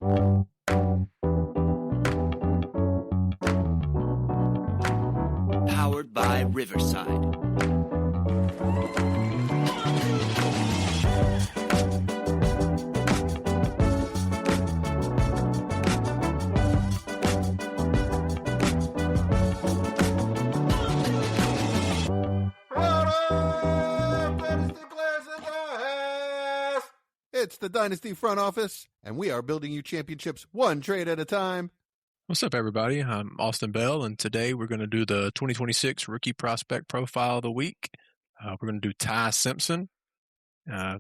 Powered by Riverside. It's the Dynasty front office, and we are building you championships one trade at a time. What's up, everybody? I'm Austin Bell, and today we're going to do the 2026 Rookie Prospect Profile of the Week. We're going to do Ty Simpson.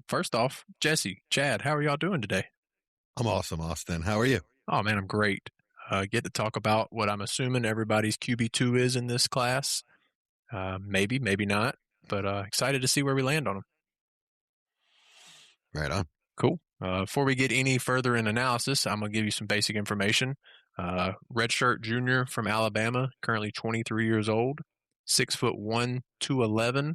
First off, Jesse, Chad, how are y'all doing today? I'm awesome, Austin. How are you? Oh, man, I'm great. Get to talk about what I'm assuming everybody's QB2 is in this class. Maybe not, but excited to see where we land on them. Right on. Cool. Before we get any further in analysis, I'm going to give you some basic information. Redshirt junior from Alabama, currently 23 years old, 6'1", 211.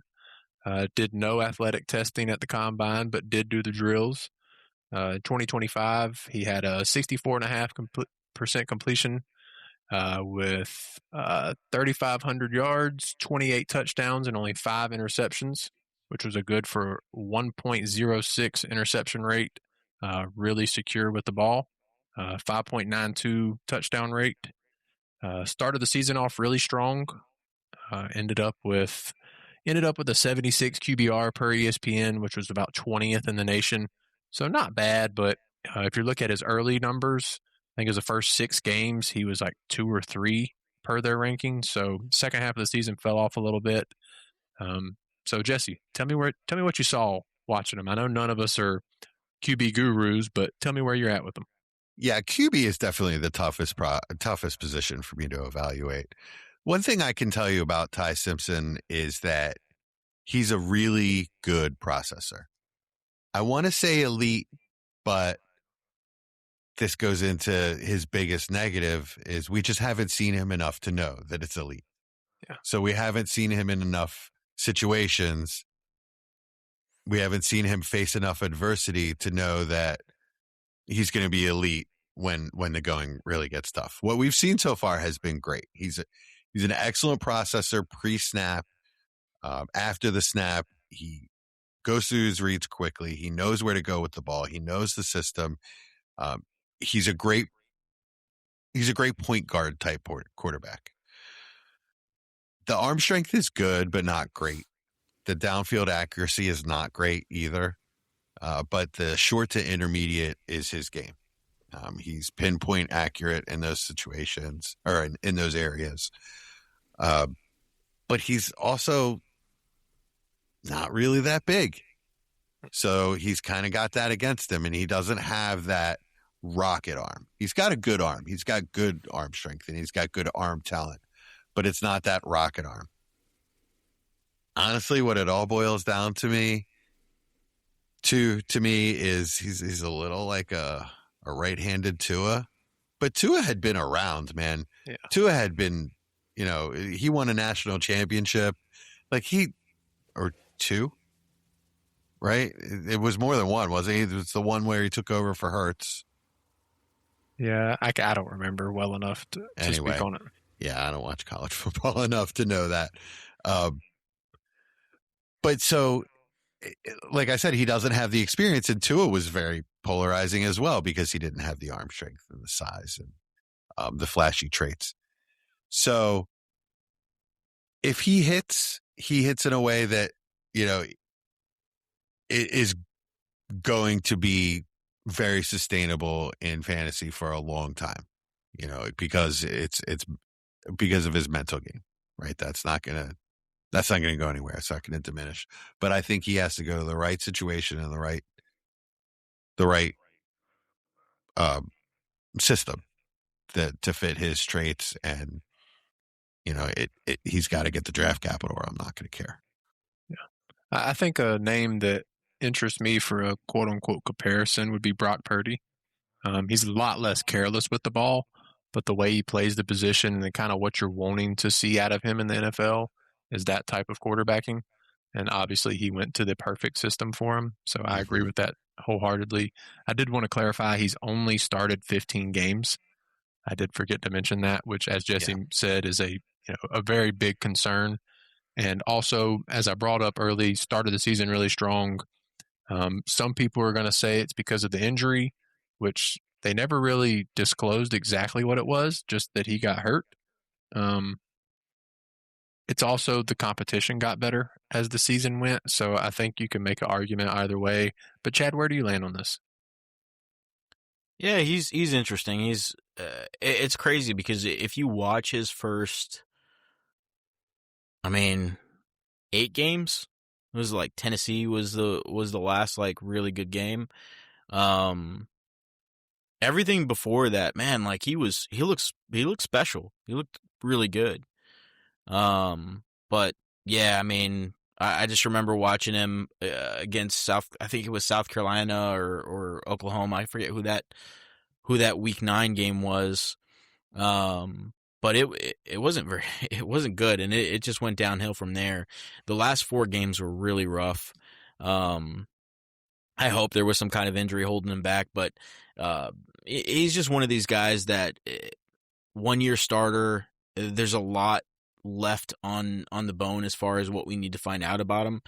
Did no athletic testing at the combine, but did do the drills. 2025, he had a 64.5% completion with 3,500 yards, 28 touchdowns, and only 5 interceptions, which was a good for 1.06 interception rate. Really secure with the ball. 5.92 touchdown rate. Started the season off really strong. Ended up with a 76 QBR per ESPN, which was about 20th in the nation. So not bad, but if you look at his early numbers, I think it was the first 6 games, he was like 2 or 3 per their ranking. So second half of the season fell off a little bit. So Jesse, tell me what you saw watching him. I know none of us are QB gurus, but tell me where you're at with him. Yeah, QB is definitely the toughest position for me to evaluate. One thing I can tell you about Ty Simpson is that he's a really good processor. I want to say elite, but this goes into his biggest negative is we just haven't seen him enough to know that it's elite. Yeah. So we haven't seen him in enough situations. We haven't seen him face enough adversity to know that he's going to be elite when the going really gets tough. What we've seen so far has been great. He's an excellent processor pre-snap. After the snap, he goes through his reads quickly. He knows where to go with the ball. He knows the system. He's a great point guard type quarterback. The arm strength is good, but not great. The downfield accuracy is not great either. But the short to intermediate is his game. He's pinpoint accurate in those situations or in those areas. But he's also not really that big. So he's kind of got that against him, and he doesn't have that rocket arm. He's got a good arm. He's got good arm strength, and he's got good arm talent, but it's not that rocket arm. Honestly, what it all boils down to me is he's a little like a right-handed Tua, but Tua had been around, man. Yeah. Tua had been, he won a national championship, or 2, right? It was more than one, wasn't he? It was the one where he took over for Hurts. Yeah, I don't remember well enough to speak on it. Yeah, I don't watch college football enough to know that. But so, like I said, he doesn't have the experience, and Tua was very polarizing as well because he didn't have the arm strength and the size and the flashy traits. So if he hits in a way that, it is going to be very sustainable in fantasy for a long time, because it's because of his mental game, right? That's not going to go anywhere. It's not going to diminish. But I think he has to go to the right situation and the right system to fit his traits. And, he's got to get the draft capital or I'm not going to care. Yeah. I think a name that interests me for a quote unquote comparison would be Brock Purdy. He's a lot less careless with the ball, but the way he plays the position and kind of what you're wanting to see out of him in the NFL is that type of quarterbacking. and obviously he went to the perfect system for him. So I agree with that wholeheartedly. I did want to clarify he's only started 15 games. I did forget to mention that, which, as Jesse said, is a very big concern. And also, as I brought up early, started the season really strong. Some people are going to say it's because of the injury, which they never really disclosed exactly what it was, just that he got hurt. It's also the competition got better as the season went, so I think you can make an argument either way. But Chad, where do you land on this? Yeah, he's interesting. It's crazy because if you watch his first, 8 games, it was like Tennessee was the last like really good game. Everything before that, man, like he looks special. He looked really good. But yeah, I just remember watching him against I think it was South Carolina or Oklahoma. I forget who that week 9 game was. But it wasn't it wasn't good, and it just went downhill from there. The last 4 games were really rough. I hope there was some kind of injury holding him back, but he's just one of these guys that 1-year starter. There's a lot left on the bone as far as what we need to find out about him.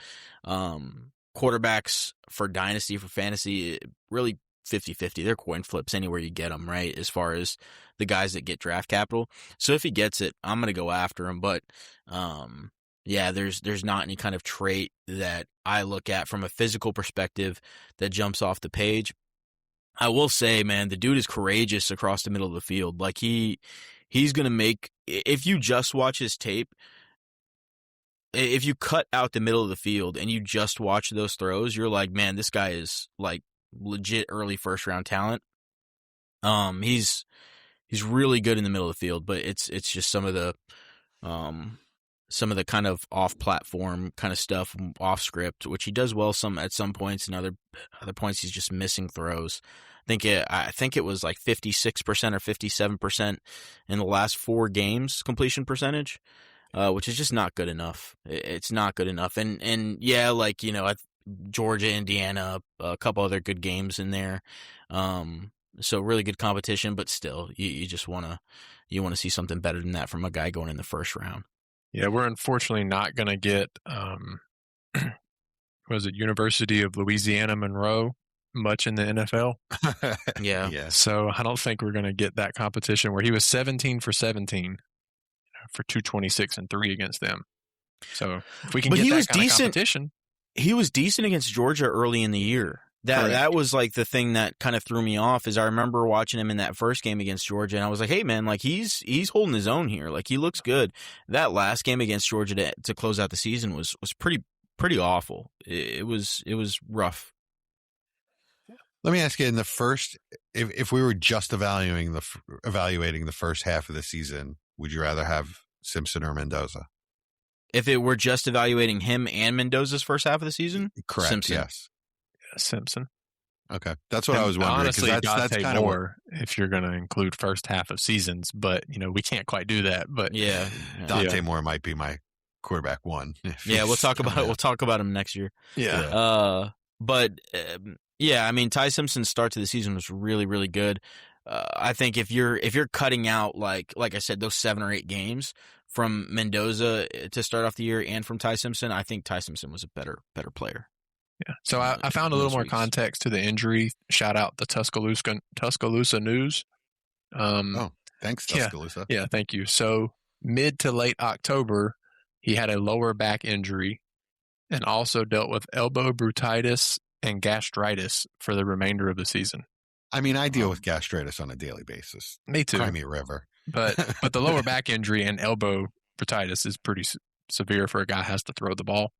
Quarterbacks for Dynasty, for fantasy, really 50-50. They're coin flips anywhere you get them, right, as far as the guys that get draft capital. So if he gets it, I'm going to go after him. But yeah, there's not any kind of trait that I look at from a physical perspective that jumps off the page. I will say, man, the dude is courageous across the middle of the field. Like he's going to make, if you just watch his tape, if you cut out the middle of the field and you just watch those throws, you're like, man, this guy is like legit early first round talent. He's really good in the middle of the field, but it's just some of the kind of off platform kind of stuff, off script, which he does well at some points, and other points he's just missing throws. I think it was like 56% or 57% in the last 4 games completion percentage, which is just not good enough. It's not good enough. And yeah, like, Georgia, Indiana, a couple other good games in there. So really good competition, but still you just want to see something better than that from a guy going in the first round. Yeah, we're unfortunately not going to get, was it University of Louisiana Monroe much in the NFL? Yeah. So I don't think we're going to get that competition where he was 17 for 17 for 226 and 3 against them. So if we can get that kind of competition. He was decent against Georgia early in the year. That was like the thing that kind of threw me off, is I remember watching him in that first game against Georgia, and I was like, hey man, like he's holding his own here. Like he looks good. That last game against Georgia to close out the season was pretty awful. It was rough. Let me ask you, in the first, if we were just evaluating the first half of the season, would you rather have Simpson or Mendoza? If it were just evaluating him and Mendoza's first half of the season? Correct, Simpson. yes. Simpson. Okay, that's what I was wondering. Honestly, that's kind more if you're going to include first half of seasons, but we can't quite do that. But yeah, Dante Moore might be my quarterback 1. Yeah, we'll talk about it. We'll talk about him next year. Yeah. But yeah, Ty Simpson's start to the season was really, really good. I think if you're cutting out like I said, those 7 or 8 games from Mendoza to start off the year and from Ty Simpson, I think Ty Simpson was a better player. Yeah. So I found a little more context to the injury. Shout out the Tuscaloosa News. Thanks, Tuscaloosa. Yeah, thank you. So mid to late October, he had a lower back injury and also dealt with elbow bursitis and gastritis for the remainder of the season. I deal with gastritis on a daily basis. Me too. Crimea River. But the lower back injury and elbow bursitis is pretty severe for a guy who has to throw the ball.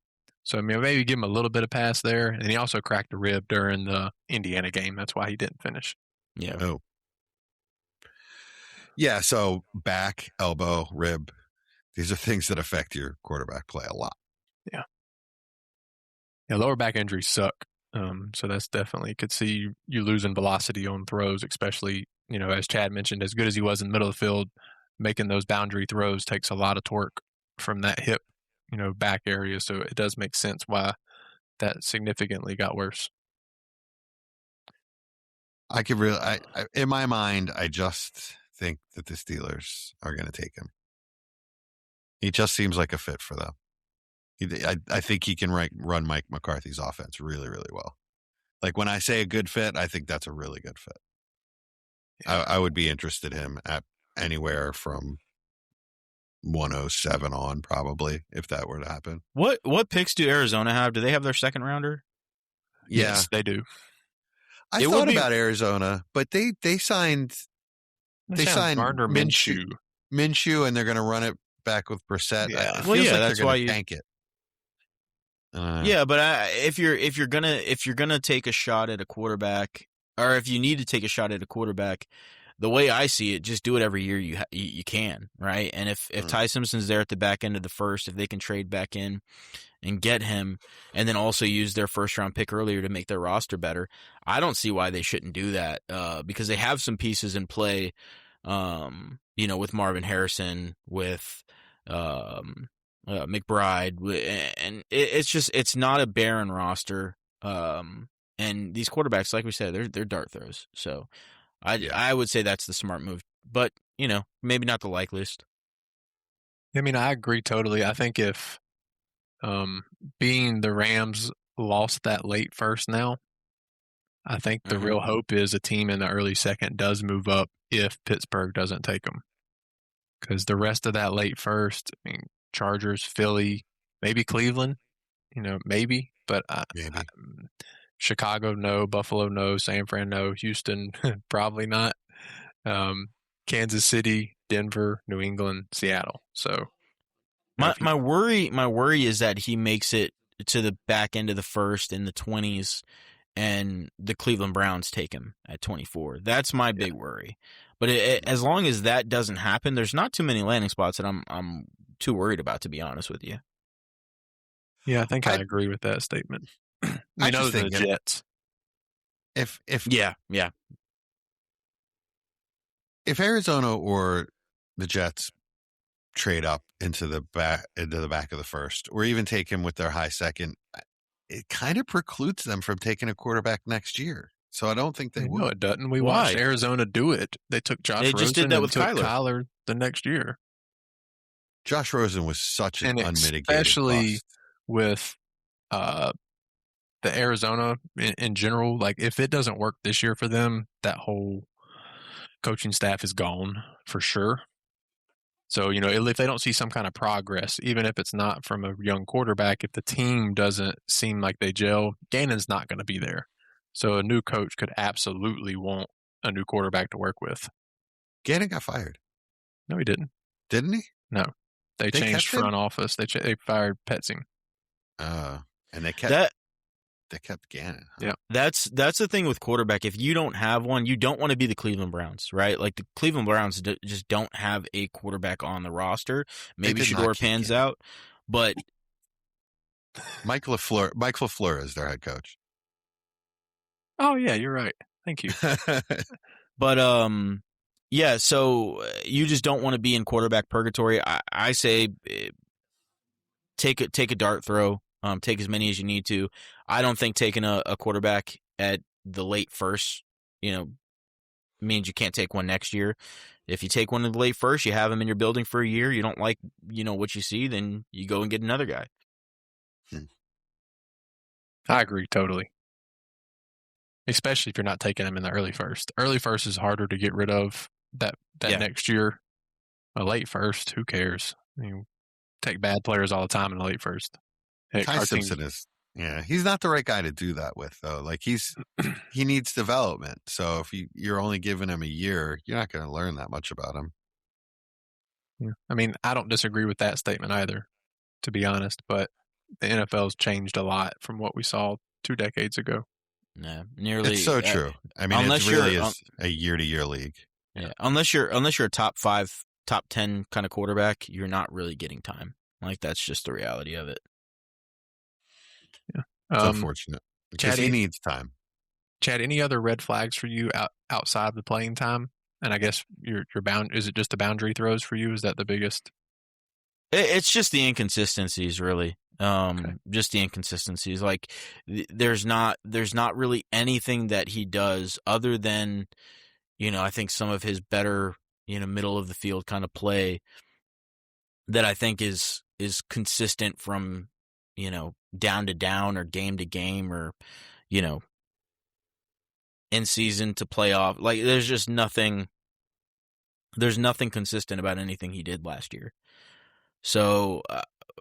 So, maybe give him a little bit of pass there. And he also cracked a rib during the Indiana game. That's why he didn't finish. Yeah. Oh. Yeah, so back, elbow, rib, these are things that affect your quarterback play a lot. Yeah. Yeah, lower back injuries suck. So that's definitely, could see you losing velocity on throws, especially, as Chad mentioned, as good as he was in the middle of the field, making those boundary throws takes a lot of torque from that hip. back area. So it does make sense why that significantly got worse. I could really, in my mind, I just think that the Steelers are going to take him. He just seems like a fit for them. I think he can run Mike McCarthy's offense really, really well. Like when I say a good fit, I think that's a really good fit. Yeah. I would be interested in him at anywhere from 107 on, probably, if that were to happen. What picks do Arizona have? Do they have their second rounder? Yeah. Yes, they do. I thought about Arizona, but they signed Gardner Minshew, and they're going to run it back with Brissett. Yeah. It feels like that's why you tank it. Yeah, but if you're gonna take a shot at a quarterback, or if you need to take a shot at a quarterback, the way I see it, just do it every year you can, right? And if Ty Simpson's there at the back end of the first, if they can trade back in and get him, and then also use their first round pick earlier to make their roster better, I don't see why they shouldn't do that, because they have some pieces in play, with Marvin Harrison, with McBride, and it's not a barren roster. And these quarterbacks, like we said, they're dart throws. So I would say that's the smart move, but maybe not the likeliest. I mean, I agree totally. I think if being the Rams lost that late first now, I think the real hope is a team in the early second does move up if Pittsburgh doesn't take them. Because the rest of that late first, I mean, Chargers, Philly, maybe Cleveland, maybe. But maybe. Chicago, no. Buffalo, no. San Fran, no. Houston, probably not. Kansas City, Denver, New England, Seattle. So my worry is that he makes it to the back end of the first in the 20s, and the Cleveland Browns take him at 24. That's my big worry. But as long as that doesn't happen, there's not too many landing spots that I'm too worried about, to be honest with you. Yeah, I think I agree with that statement. The Jets. If If Arizona or the Jets trade up into the back of the first, or even take him with their high second, it kind of precludes them from taking a quarterback next year. So I don't think they will. No, it doesn't. We watched Arizona do it. They took Josh Rosen. They just did that with Kyler the next year. Josh Rosen was such an unmitigated especially bust. With the Arizona in general. Like, if it doesn't work this year for them, that whole coaching staff is gone for sure. So, if they don't see some kind of progress, even if it's not from a young quarterback, if the team doesn't seem like they gel, Gannon's not going to be there. So a new coach could absolutely want a new quarterback to work with. Gannon got fired. No, he didn't. Didn't he? No. They changed front office. They fired Petzing. And they kept Gannon. Huh? Yeah. That's the thing with quarterback. If you don't have one, you don't want to be the Cleveland Browns, right? Like, the Cleveland Browns just don't have a quarterback on the roster. Maybe Shedeur pans out, but Mike LaFleur is their head coach. Oh yeah, you're right. Thank you. But yeah. So you just don't want to be in quarterback purgatory. I say take a dart throw. Take as many as you need to. I don't think taking a quarterback at the late first, means you can't take one next year. If you take one in the late first, you have him in your building for a year. You don't like, what you see, then you go and get another guy. I agree totally. Especially if you're not taking him in the early first. Early first is harder to get rid of that next year. A late first, who cares? I mean, take bad players all the time in the late first. Ty Simpson he's not the right guy to do that with, though. Like, he needs development. So if you're only giving him a year, you're not going to learn that much about him. Yeah. I mean, I don't disagree with that statement either, to be honest, but the NFL's changed a lot from what we saw 2 decades ago. Yeah, nearly. It's so true. I mean, it really is a year-to-year league. Yeah, unless you're a top 5, top 10 kind of quarterback, you're not really getting time. Like, that's just the reality of it. Yeah, it's unfortunate because he needs time. Chad, any other red flags for you outside the playing time? And I guess your is it just the boundary throws for you? Is that the biggest? It's just the inconsistencies, really. Okay. Just the inconsistencies. Like there's not really anything that he does other than, I think some of his better, middle of the field kind of play that I think is consistent from, down to down or game to game or, in season to playoff. Like there's nothing consistent about anything he did last year. So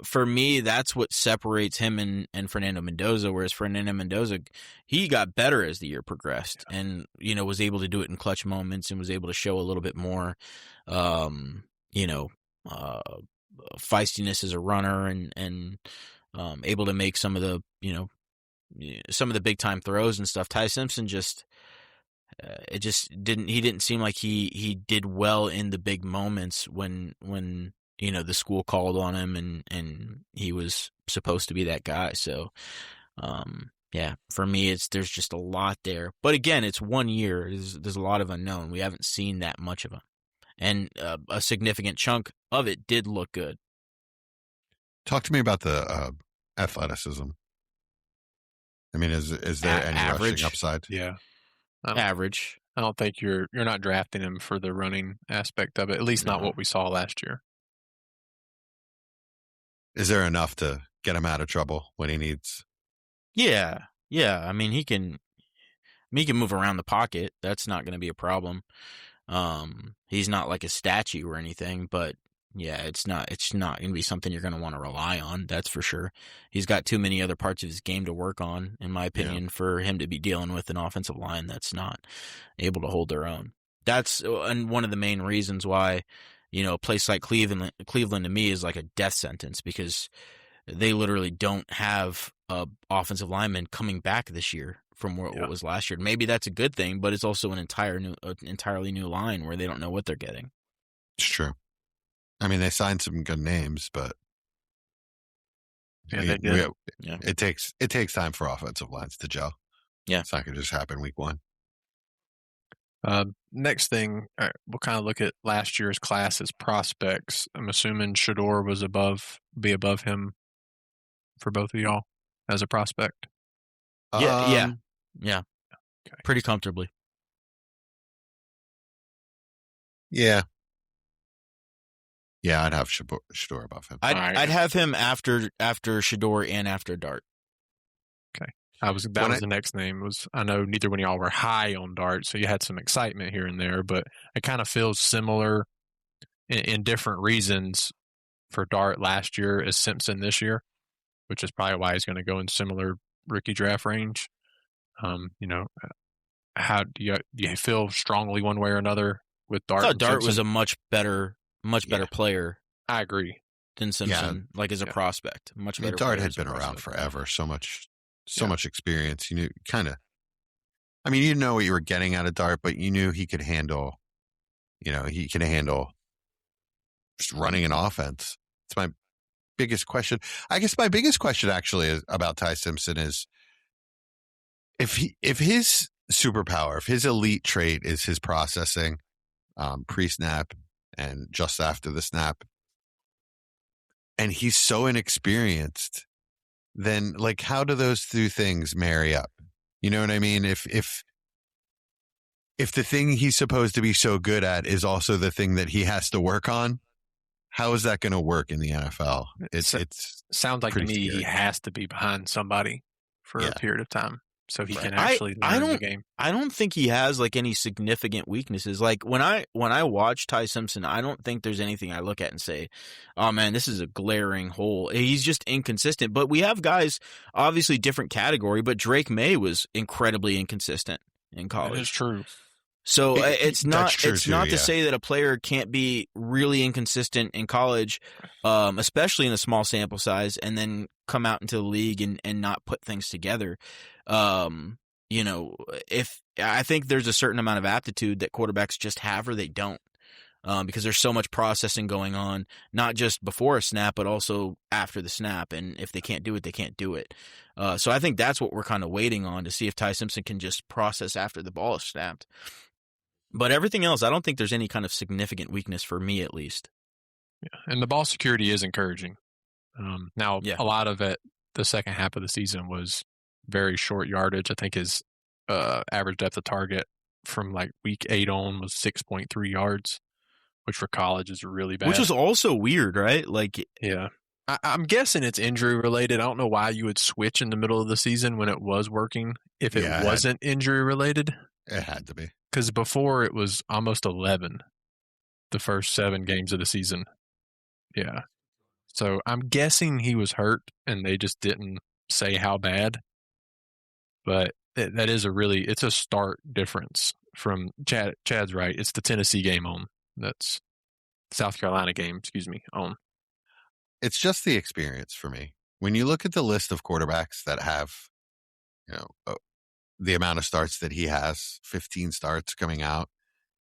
for me, that's what separates him and Fernando Mendoza, whereas Fernando Mendoza, he got better as the year progressed and, was able to do it in clutch moments and was able to show a little bit more, feistiness as a runner and able to make some of the, big time throws and stuff. Ty Simpson he didn't seem like he did well in the big moments when the school called on him and he was supposed to be that guy. So, for me, there's just a lot there. But again, it's 1 year. There's a lot of unknown. We haven't seen that much of him. And a significant chunk of it did look good. Talk to me about the athleticism. I mean, is there any average rushing upside? Yeah. Average. I don't think you're not drafting him for the running aspect of it, at least not what we saw last year. Is there enough to get him out of trouble when he needs? Yeah. I mean, he can move around the pocket. That's not going to be a problem. He's not like a statue or anything, but yeah, it's not going to be something you're going to want to rely on. That's for sure. He's got too many other parts of his game to work on, in my opinion, for him to be dealing with an offensive line that's not able to hold their own. That's one of the main reasons why, a place like Cleveland to me is like a death sentence because they literally don't have a offensive lineman coming back this year from what was last year. Maybe that's a good thing, but it's also an entirely new line where they don't know what they're getting. It's true. I mean, they signed some good names, but they did. It takes time for offensive lines to gel. Yeah, it's not going to just happen week one. Next thing, we'll kind of look at last year's class as prospects. I'm assuming Shador was be above him for both of y'all as a prospect. Yeah. Okay. Pretty comfortably. Yeah, I'd have Shador above him. I'd have him after Shador and after Dart. Okay. That was the next name. I know neither one of y'all were high on Dart, so you had some excitement here and there, but it kind of feels similar in different reasons for Dart last year as Simpson this year, which is probably why he's going to go in similar rookie draft range. How do you feel strongly one way or another with Dart? I thought Dart was a much better player. I agree. Than Simpson, as a prospect. Much better. Dart had been around forever, so much experience. You knew you know what you were getting out of Dart, but you knew he could handle. He can handle just running an offense. It's my biggest question. I guess my biggest question actually is about Ty Simpson is if his superpower, if his elite trait is his processing pre-snap and just after the snap, and he's so inexperienced, then how do those two things marry up? You know what I mean? If the thing he's supposed to be so good at is also the thing that he has to work on, how is that going to work in the NFL? It sounds like to me scary. He has to be behind somebody for a period of time so he can actually learn the game. I don't think he has any significant weaknesses. When I watch Ty Simpson, I don't think there's anything I look at and say, "Oh man, this is a glaring hole." He's just inconsistent. But we have guys, obviously different category, but Drake May was incredibly inconsistent in college. That is true. So it's not to say that a player can't be really inconsistent in college, especially in a small sample size, and then come out into the league and not put things together. If I think there's a certain amount of aptitude that quarterbacks just have or they don't, because there's so much processing going on, not just before a snap, but also after the snap. And if they can't do it, they can't do it. So I think that's what we're kind of waiting on to see if Ty Simpson can just process after the ball is snapped. But everything else, I don't think there's any kind of significant weakness for me, at least. And the ball security is encouraging. Now, Yeah. a lot of it, the second half of the season was very short yardage. I think his average depth of target from like week 8 on was 6.3 yards, which for college is really bad. Which was also weird, right? Like, yeah. I'm guessing it's injury related. I don't know why you would switch in the middle of the season when it was working if it wasn't injury related. It had to be. Because before it was almost 11 the first 7 games of the season. Yeah. So I'm guessing he was hurt and they just didn't say how bad. But that is it's a stark difference from Chad's right. It's the Tennessee game on. That's South Carolina game, on. It's just the experience for me. When you look at the list of quarterbacks that have, the amount of starts that he has, 15 starts coming out,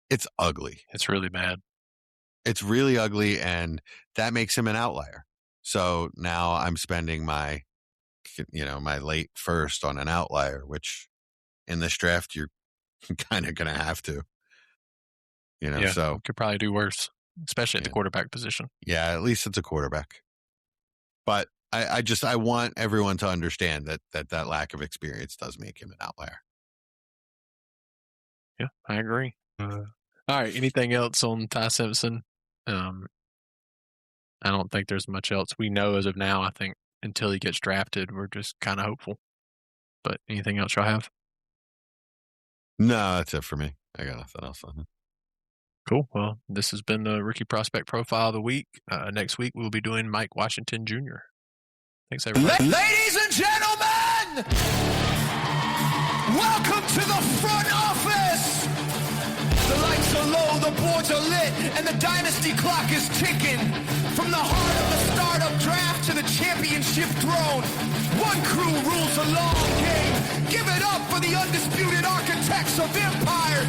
it's ugly. It's really bad. It's really ugly, and that makes him an outlier. So now I'm spending my late first on an outlier, which in this draft, you're kind of going to have to, so. Could probably do worse, especially at the quarterback position. Yeah, at least it's a quarterback. But I want everyone to understand that lack of experience does make him an outlier. Yeah, I agree. All right, anything else on Ty Simpson? I don't think there's much else we know as of now. I think until he gets drafted, we're just kind of hopeful. But anything else y'all have? No, that's it for me. I got nothing else on it. Cool. Well, this has been the Rookie Prospect Profile of the Week. Next week, we'll be doing Mike Washington Jr. Thanks, everybody. Ladies and gentlemen, welcome to the front office. The lights are low, the boards are lit, and the Dynasty clock is ticking. From the heart of the startup draft to the championship throne, one crew rules a long game. Give it up for the undisputed architects of empire.